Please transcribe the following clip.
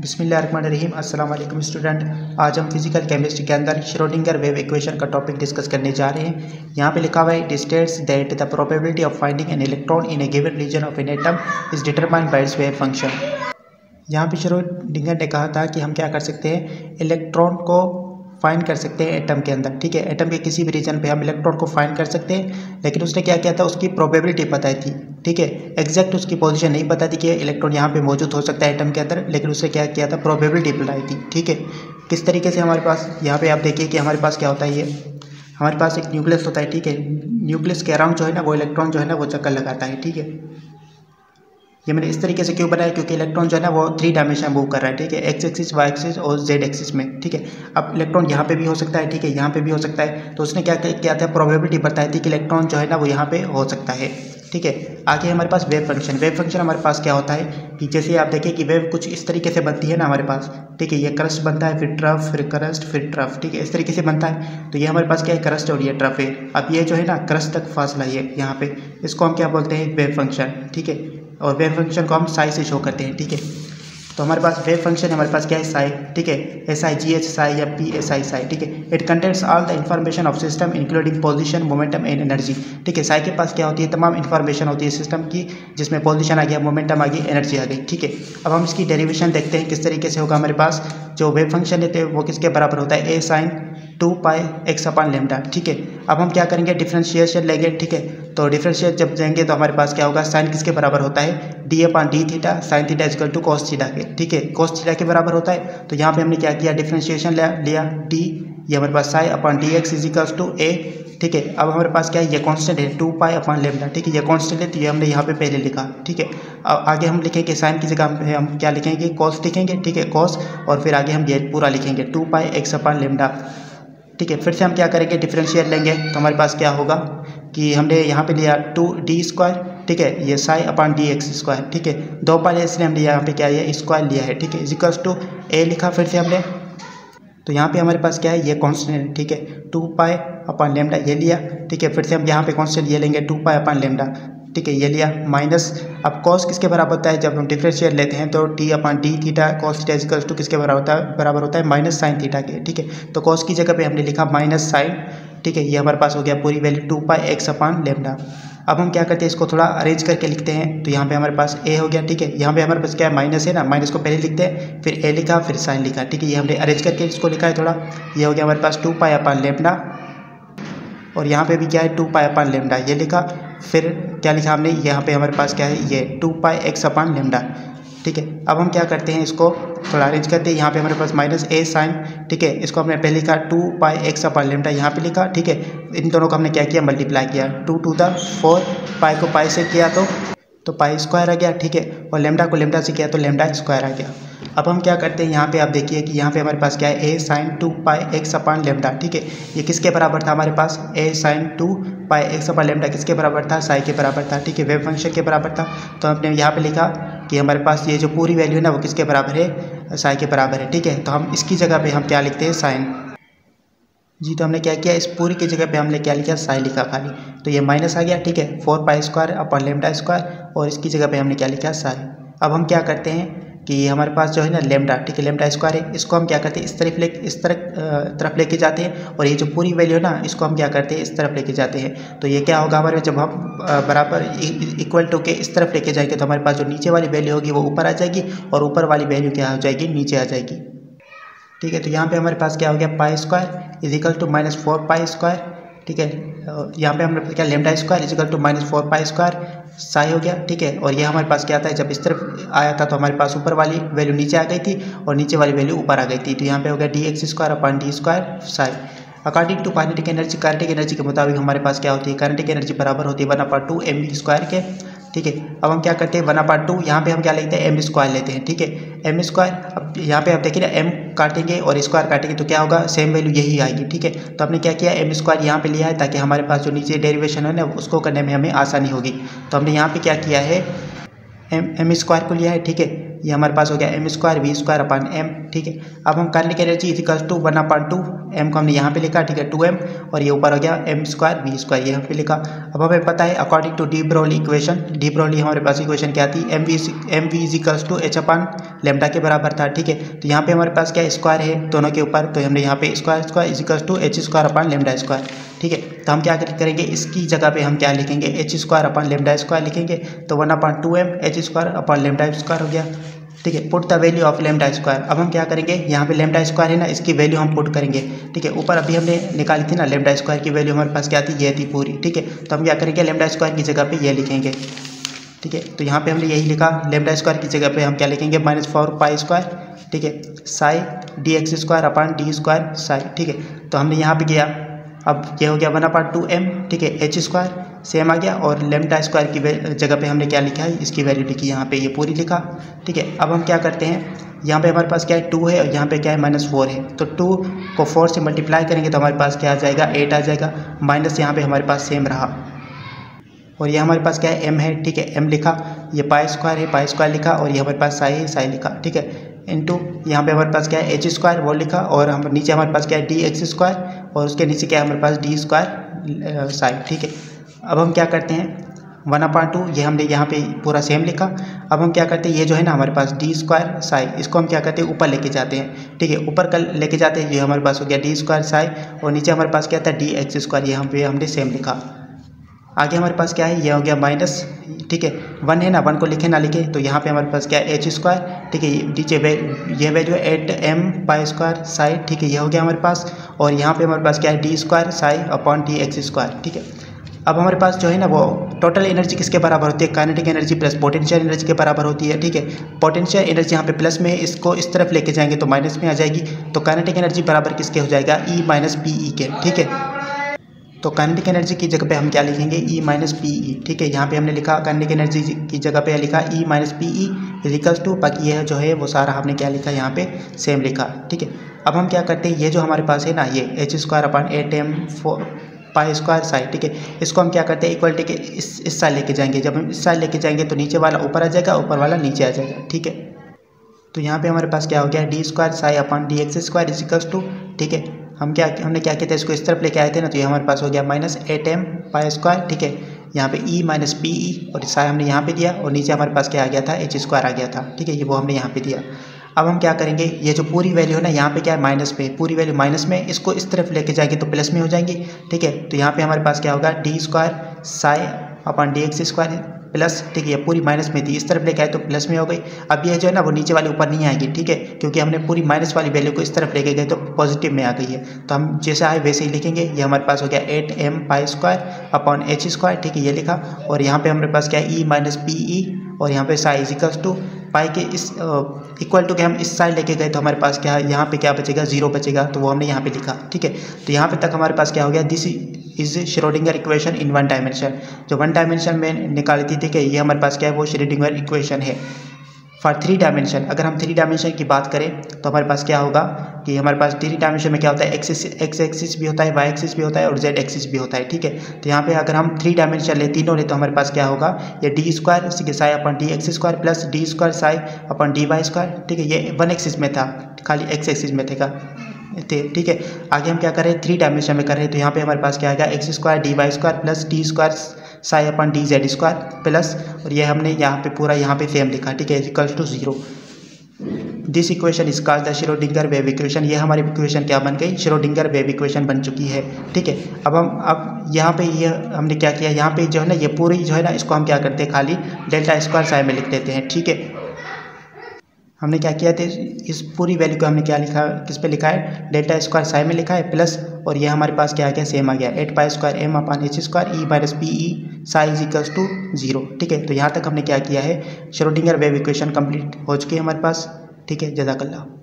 बिस्मिल्लाहिर्रहमानिर्रहीम। अस्सलाम वालेकुम स्टूडेंट। आज हम फिजिकल केमिस्ट्री के अंदर श्रोडिंगर वेव इक्वेशन का टॉपिक डिस्कस करने जा रहे हैं। यहाँ पे लिखा हुआ है, it states that the probability of finding an electron in a given region of an atom is determined by its wave function. यहाँ पे श्रोडिंगर ने कहा था कि हम क्या कर सकते हैं, इलेक्ट्रॉन को फाइंड कर सकते हैं एटम के अंदर। ठीक है, एटम के किसी भी रीजन पे हम इलेक्ट्रॉन को फाइंड कर सकते हैं, लेकिन उसने क्या किया था, उसकी प्रोबेबिलिटी पता थी। ठीक है, एग्जैक्ट उसकी पोजीशन नहीं पता थी कि इलेक्ट्रॉन यहाँ पे मौजूद हो सकता है एटम के अंदर, लेकिन उसने क्या किया था, प्रोबेबिलिटी बताई थी। ठीक है, किस तरीके से हमारे पास यहाँ पे आप देखिए कि हमारे पास क्या होता है, ये हमारे पास एक न्यूक्लियस होता है। ठीक है, न्यूक्लियस के अराउंड जो है ना, वो इलेक्ट्रॉन जो है ना वो चक्कर लगाता है। ठीक है, ये मैंने इस तरीके से क्यों बनाया, क्योंकि इलेक्ट्रॉन जो है ना वो 3 डायमेंशन मूव कर रहा है। ठीक है, एक्स एक्सिस, वाई एक्सिस और जेड एक्सिस में। ठीक है, अब इलेक्ट्रॉन यहाँ पे भी हो सकता है, ठीक है, यहाँ पे भी हो सकता है। तो उसने क्या किया था, प्रोबेबिलिटी बताई थी कि इलेक्ट्रॉन जो है ना वो यहाँ पे हो सकता है। ठीक है, आगे हमारे पास वेव फंक्शन। वेव फंक्शन हमारे पास क्या होता है कि जैसे आप देखिए कि वेव कुछ इस तरीके से बनती है ना हमारे पास। ठीक है, ये क्रस्ट बनता है, फिर ट्रफ, फिर क्रस्ट, फिर ट्रफ। ठीक है, इस तरीके से बनता है। तो ये हमारे पास क्या है, क्रस्ट और ये ट्रफ है। अब ये जो है ना क्रस्ट तक फासला है यहाँ पे, इसको हम क्या बोलते हैं, वेव फंक्शन। ठीक है, और वेव फंक्शन को हम साई से शो करते हैं। ठीक है, तो हमारे पास वेव फंक्शन हमारे पास क्या है, साई। ठीक है, S I ji H Sai या पी एस आई साई। ठीक है, it contains all the information of system including position, momentum and energy. ठीक है, साई के पास क्या होती है, तमाम इन्फॉर्मेशन होती है सिस्टम की, जिसमें पोजीशन आ गया, मोमेंटम आ गई, एनर्जी आ गई। ठीक है, अब हम इसकी डेरिवेशन देखते हैं किस तरीके से होगा। हमारे पास जो वेव फंक्शन लेते हैं वो किसके बराबर होता है, ए साइन 2 पाई एक्स अपान लेमडा। ठीक है, अब हम क्या करेंगे, डिफ्रेंशिएशन लेंगे। ठीक है, तो डिफ्रेंशिएट जब देंगे तो हमारे पास क्या होगा, साइन किसके बराबर होता है, d upon d theta, sine theta equal to cos theta के। ठीक है, कॉस थीटा के बराबर होता है। तो यहाँ पे हमने क्या किया, डिफ्रेंशिएशन लिया डी, ये हमारे पास psi upon D X is equal to A. ठीक है, अब हमारे पास क्या है, ये कांस्टेंट है 2 पाई अपान लेमडा। ठीक है, ये कांस्टेंट है, तो ये हमने यहाँ पे पहले लिखा। ठीक है, अब आगे हम लिखेंगे साइन की जगह पे हम क्या लिखेंगे, कॉस लिखेंगे। ठीक है, कॉस, और फिर आगे हम ये पूरा लिखेंगे 2 पाई एक्स अपान लेमडा। ठीक है, फिर से हम क्या करेंगे, डिफरेंशिएट लेंगे। तो हमारे पास क्या होगा कि हमने यहाँ पे लिया 2d²। ठीक है, ये Sai upon D x square. ठीक है, 2 पाई, इसलिए हमने यहाँ पे क्या है, स्क्वायर लिया है। ठीक है, इज इक्वल्स टू ए लिखा फिर से हमने। तो यहाँ पे हमारे पास क्या है, ये कांस्टेंट है। ठीक है, 2 पाई अपान लेमडा ये लिया। ठीक है, फिर से हम यहाँ पे कांस्टेंट ये लेंगे 2 पाई अपान लेमडा। ठीक है, ये लिया माइनस। अब कॉस किसके बराबर होता है, जब हम डिफरेंशिएट लेते हैं तो t upon d theta cos theta equals to किसके बराबर होता है, माइनस साइन थीटा के। ठीक है, तो कॉस की जगह पे हमने लिखा माइनस साइन। ठीक है, ये हमारे पास हो गया पूरी वैल्यू 2 पाई एक्स अपान लेमडा। अब हम क्या करते हैं, इसको थोड़ा अरेंज करके लिखते हैं। तो यहाँ पे हमारे पास ए हो गया। ठीक है, यहाँ पे हमारे पास क्या है, माइनस है ना, माइनस को पहले लिखते हैं, फिर ए लिखा, फिर साइन लिखा। ठीक है, ये हमने अरेंज करके इसको लिखा है थोड़ा। ये हो गया हमारे पास 2 पाई अपान लेमडा, और यहाँ पे भी क्या है, 2 पाई अपान लेमडा ये लिखा। फिर क्या लिखा हमने, यहाँ पे हमारे पास क्या है, ये 2 पाई एक्स अपान लेमडा। ठीक है, अब हम क्या करते हैं, इसको थोड़ा अरेंज करते हैं। यहाँ पे हमारे पास माइनस ए साइन। ठीक है, इसको हमने पहले लिखा 2 पाई एक्स अपान लेमडा, यहाँ पे लिखा। ठीक है, इन दोनों को हमने क्या किया, मल्टीप्लाई किया, 2 टू द 4, पाई को पाई से किया तो पाई स्क्वायर आ गया। ठीक है, और लेमडा को लेमडा से किया तो लेमडा स्क्वायर आ गया। अब हम क्या करते हैं, यहाँ पे आप देखिए कि यहाँ पे हमारे पास क्या है, ए साइन 2 पाई एक्स अपान लेमडा। ठीक है, ये किसके बराबर था हमारे पास, ए साइन 2 पाई एक्स अपान लेमडा किसके बराबर था, साई के बराबर था। ठीक है, वेव फंक्शन के बराबर था। तो हमने यहाँ पे लिखा कि हमारे पास ये जो पूरी वैल्यू है ना वो किसके बराबर है, साई के बराबर है। ठीक है, तो हम इसकी जगह पे हम क्या लिखते हैं, साइन जी। तो हमने क्या किया, इस पूरी की जगह पे हमने क्या लिखा, साई लिखा खाली। तो ये माइनस आ गया। ठीक है, 4 pi square upon lambda square, और इसकी जगह पे हमने क्या लिखा, साई। अब हम क्या करते हैं कि हमारे पास जो है ना लेमडा, ठीक है, लेमडा स्क्वायर है, इसको हम क्या करते हैं, इस तरफ लेके जाते हैं, और ये जो पूरी वैल्यू है ना इसको हम क्या करते हैं, इस तरफ लेके जाते हैं। तो ये क्या होगा हमारे, जब हम बराबर इक्वल टू के इस तरफ लेके जाएंगे तो हमारे पास जो नीचे वाली वैल्यू होगी वो ऊपर आ जाएगी, और ऊपर वाली वैल्यू क्या हो जाएगी, नीचे आ जाएगी। ठीक है, तो यहाँ पे हमारे पास क्या हो गया, pi square is equal to minus 4 pi square. ठीक है, यहाँ पे हमारे पास क्या, lambda square is equal to minus 4 pi square, psi हो गया। ठीक है, और ये हमारे पास क्या था, जब इस तरफ आया था तो हमारे पास ऊपर वाली वैल्यू नीचे आ गई थी और नीचे वाली वैल्यू ऊपर आ गई थी। तो यहाँ पे हो गया d x square upon d square psi. According to kinetic energy के मुताबिक हमारे पास क्या होती है, काइनेटिक एनर्जी बराबर होती है 1/2 mv स्क्वायर के। ठीक है, अब हम क्या करते हैं, 1/2 यहाँ पे हम क्या लेते हैं, एम स्क्वायर लेते हैं। ठीक है, एम स्क्वायर, अब यहाँ पे आप देखिए ना, एम काटेंगे और स्क्वायर काटेंगे तो क्या होगा, सेम वैल्यू यही आएगी। ठीक है, तो हमने क्या किया, एम स्क्वायर यहाँ पे लिया है ताकि हमारे पास जो नीचे डेरिवेशन है ना उसको करने में हमें आसानी होगी। तो हमने यहाँ पे क्या किया है, एम स्क्वायर को लिया है। ठीक है, ये हमारे पास हो गया m square v square upon m, ठीक है। अब हम kinetic energy is equals to 1/2 m को हमने यहाँ पे लिखा, ठीक है, 2m, और ये ऊपर हो गया एम स्क्वायर वी स्क्वायर, ये यहाँ पे लिखा। अब हमें पता है according to de Broglie equation, de Broglie हमारे पास इक्वेशन क्या थी, m v is equals to h upon lambda के बराबर था, ठीक है। तो यहाँ पे हमारे पास क्या स्क्वायर है दोनों के ऊपर, तो हमने यहाँ पे square is equals to h square upon lambda square, ठीक है। तो हम क्या करेंगे, इसकी जगह पे हम क्या लिखेंगे, H square upon lambda square लिखेंगे, तो 1/2m H square upon lambda square हो गया, ठीक है। Put the value of lambda square. अब हम क्या करेंगे, यहाँ पे लेमडा स्क्वायर है ना, इसकी वैल्यू हम पुट करेंगे, ठीक है। ऊपर अभी हमने निकाली थी ना लेमडा स्क्वायर की वैल्यू, हमारे पास क्या थी, ये थी पूरी, ठीक है। तो हम क्या करेंगे, लेमडा स्क्वायर की जगह पे ये लिखेंगे, ठीक है। तो यहाँ पे हमने यही लिखा, लेमडा स्क्वायर की जगह पे हम क्या लिखेंगे, -4 पाई स्क्वायर, ठीक है, Sai D x square upon D square Sai, ठीक है। तो हमने यहाँ पे किया, अब ये हो गया 1/2m, ठीक है, एच स्क्वायर सेम आ गया, और लेमडा स्क्वायर की जगह पे हमने क्या लिखा है, इसकी वैल्यू लिखी, यहाँ पे ये पूरी लिखा, ठीक है। अब हम क्या करते हैं, यहाँ पे हमारे पास क्या है 2 है और यहाँ पे क्या है -4 है, तो 2 को 4 से मल्टीप्लाई करेंगे तो हमारे पास क्या आ जाएगा, 8 आ जाएगा, माइनस यहाँ पे हमारे पास सेम रहा, और ये हमारे पास क्या है, m है, ठीक है, m लिखा, ये पाई स्क्वायर है, पाई स्क्वायर लिखा, और ये हमारे पास साई है, साई लिखा, ठीक है, इनटू यहाँ पे हमारे पास क्या है, एच स्क्वायर वो लिखा, और हम नीचे हमारे पास क्या है, डी एक्स स्क्वायर, और उसके नीचे क्या है हमारे पास डी स्क्वायर साई, ठीक है। अब हम क्या करते हैं, 1/2 ये हमने यहाँ पे पूरा सेम लिखा। अब हम क्या करते हैं, ये जो है ना हमारे पास डी स्क्वायर साई, इसको हम क्या करते हैं, ऊपर लेके जाते हैं, ठीक है, ऊपर कल लेके जाते हैं, ये हमारे पास हो गया डी स्क्वायर साई, और नीचे हमारे पास क्या था, डी एक्स स्क्वायर, यहाँ पे हमने सेम लिखा। आगे हमारे पास क्या है, ये हो गया माइनस, ठीक है, 1 है ना, 1 को लिखे ना लिखे, तो यहाँ पे हमारे पास क्या है, एच स्क्वायर, ठीक है, नीचे ये वैल्यू है 8m पाई स्क्वायर साई, ठीक है, ये हो गया हमारे पास, और यहाँ पे हमारे पास क्या है, D square psi upon d x square, ठीक है। अब हमारे पास जो है ना वो टोटल एनर्जी किसके बराबर होती है, kinetic energy plus potential energy के बराबर होती है, ठीक है। पोटेंशियल एनर्जी यहाँ पे प्लस में है, इसको इस तरफ लेके जाएंगे तो माइनस में आ जाएगी, तो काइनेटिक एनर्जी बराबर किसके हो जाएगा, E माइनस PE के, ठीक है। तो काइनेटिक एनर्जी की जगह पे हम क्या लिखेंगे, E माइनस PE, ठीक है। यहाँ पे हमने लिखा काइनेटिक एनर्जी की जगह पे लिखा E minus PE equals to, बाकी ये जो है वो सारा हमने क्या लिखा यहाँ पे सेम लिखा, ठीक है। अब हम क्या करते हैं, ये जो हमारे पास है ना, ये एच स्क्वायर अपॉन 8m पाई स्क्वायर साई, ठीक है, इसको हम क्या करते हैं, इक्वलिटी के इस साइड लेके जाएंगे। जब हम इस साइड लेके जाएंगे तो नीचे वाला ऊपर आ जाएगा, ऊपर वाला नीचे आ जाएगा, ठीक है। तो यहाँ पे हमारे पास क्या हो गया, d square psi upon d x square equals to, ठीक है। हमने क्या किया था, इसको इस तरफ लेके आए थे ना, तो ये हमारे पास हो गया -8m पाई स्क्वायर, ठीक है। यहाँ पे E माइनस PE, और साई हमने यहाँ पे दिया, और नीचे हमारे पास क्या आ गया था, एच स्क्वायर आ गया था, ठीक है, ये वो हमने यहाँ पे दिया। अब हम क्या करेंगे, ये जो पूरी वैल्यू है ना, यहाँ पे क्या है माइनस पे, पूरी वैल्यू माइनस में, इसको इस तरफ लेके जाएंगे तो प्लस में हो जाएंगी, ठीक है। तो यहाँ पे हमारे पास क्या होगा, D square psi upon d x square plus, ठीक है, ये पूरी माइनस में थी, इस तरफ लेके आए तो प्लस में हो गई। अब ये जो है ना वो नीचे वाली ऊपर नहीं आएगी, ठीक है, क्योंकि हमने पूरी माइनस वाली वैल्यू को इस तरफ लेके गए तो पॉजिटिव में आ गई है। तो हम जैसे आए वैसे ही लिखेंगे, ये हमारे पास हो गया 8m pi square upon h square, ठीक है, ये लिखा, और यहाँ पे हमारे पास क्या है, E माइनस PE, और यहाँ पे साई इज इक्वल्स टू पाई के इस इक्वल टू के हम इस साइड लेके गए तो हमारे पास क्या है, यहाँ पे क्या बचेगा, 0 बचेगा, तो वो हमने यहाँ पे लिखा, ठीक है। तो यहाँ पे तक हमारे पास क्या हो गया, this is Schrodinger equation in 1 dimension, जो 1 डायमेंशन में निकाली थी, ठीक है, ये हमारे पास क्या है, वो श्रोडिंगर इक्वेशन है फॉर 3 डायमेंशन। अगर हम 3 डायमेंशन की बात करें तो हमारे पास क्या होगा कि हमारे पास 3 डायमेंशन में क्या होता है, एक्स एक्सिस भी होता है, वाई एक्सिस भी होता है, और जेड एक्सिस भी होता है, ठीक है। तो यहाँ पे अगर हम 3 डायमेंशन ले, तीनों ले, तो हमारे पास क्या होगा, ये d square psi upon d x square plus d square psi upon d y square, ठीक है, ये 1 एक्सिस में था, खाली एक्स एक्सिस में थे, ठीक है। आगे हम क्या करें, 3 डायमेंशन में कर रहे हैं, तो यहाँ पे हमारे पास क्या आएगा, x square d y square plus d square psi upon d z square plus, और ये हमने यहाँ पे पूरा यहाँ पे सेम लिखा, ठीक है, equals to 0। This equation is called the Schrodinger wave equation. ये हमारी इक्वेशन क्या बन गई, श्रोडिंगर वेव इक्वेशन बन चुकी है, ठीक है। अब यहाँ पे ये हमने क्या किया, यहाँ पे जो है ना ये पूरी जो है ना, इसको हम क्या करते हैं, खाली डेल्टा स्क्वायर साई में लिख देते हैं, ठीक है। हमने क्या किया था, इस पूरी वैल्यू को हमने क्या लिखा, किस पे लिखा है, डेल्टा स्क्वायर साई में लिखा है प्लस, और ये हमारे पास क्या आ गया, सेम आ गया 8 pi square m upon h square E minus PE psi is equals to 0, ठीक है। तो यहाँ तक हमने क्या किया है, श्रोडिंगर वेव इक्वेशन कंप्लीट हो चुकी है हमारे पास, ठीक है। जज़ाकल्लाह।